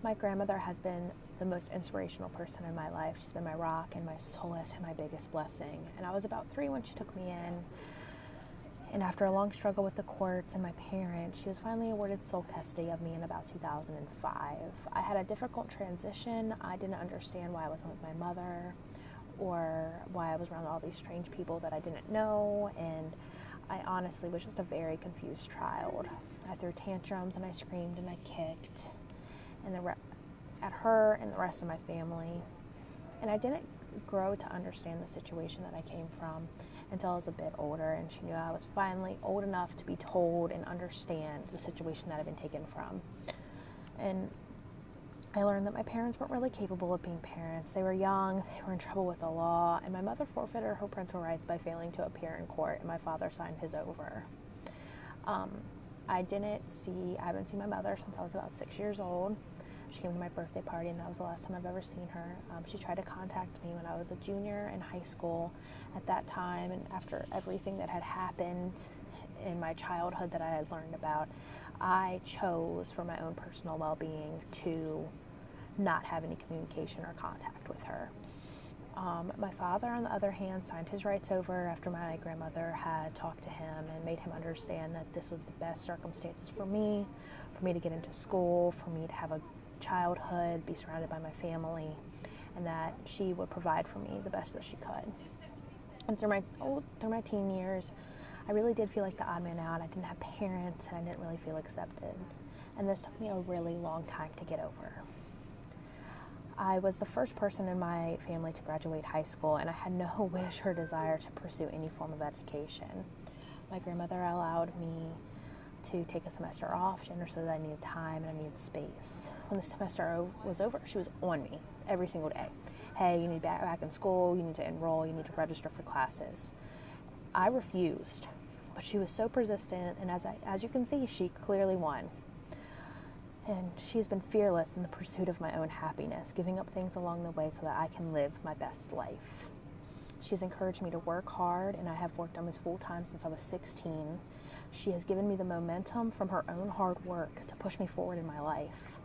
My grandmother has been the most inspirational person in my life. She's been my rock and my solace and my biggest blessing. And I was about 3 when she took me in. And after a long struggle with the courts and my parents, she was finally awarded sole custody of me in about 2005. I had a difficult transition. I didn't understand why I wasn't with my mother or why I was around all these strange people that I didn't know. And I honestly was just a very confused child. I threw tantrums and I screamed and I kicked at her and the rest of my family. And I didn't grow to understand the situation that I came from until I was a bit older, and she knew I was finally old enough to be told and understand the situation that I've been taken from. And I learned that my parents weren't really capable of being parents. They were young, they were in trouble with the law, and my mother forfeited her parental rights by failing to appear in court, and my father signed his over. I haven't seen my mother since I was about 6 years old. She came to my birthday party, and that was the last time I've ever seen her. She tried to contact me when I was a junior in high school. At that time, and after everything that had happened in my childhood that I had learned about, I chose for my own personal well-being to not have any communication or contact with her. My father, on the other hand, signed his rights over after my grandmother had talked to him and made him understand that this was the best circumstances for me to get into school, for me to have a childhood, be surrounded by my family, and that she would provide for me the best that she could. And through my teen years, I really did feel like the odd man out. I didn't have parents, and I didn't really feel accepted. And this took me a really long time to get over. I was the first person in my family to graduate high school, and I had no wish or desire to pursue any form of education. My grandmother allowed me to take a semester off. She understood that I needed time and I needed space. When the semester was over, she was on me every single day. Hey, you need to be back in school, you need to enroll, you need to register for classes. I refused, but she was so persistent, and as you can see, she clearly won. And she has been fearless in the pursuit of my own happiness, giving up things along the way so that I can live my best life. She's encouraged me to work hard, and I have worked almost full-time since I was 16. She has given me the momentum from her own hard work to push me forward in my life.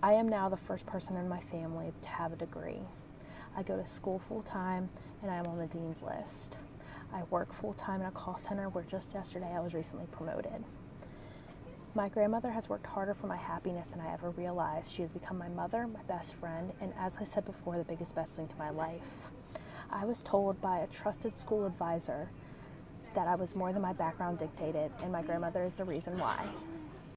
I am now the first person in my family to have a degree. I go to school full-time, and I am on the dean's list. I work full-time in a call center where just yesterday I was recently promoted. My grandmother has worked harder for my happiness than I ever realized. She has become my mother, my best friend, and as I said before, the biggest blessing to my life. I was told by a trusted school advisor that I was more than my background dictated, and my grandmother is the reason why.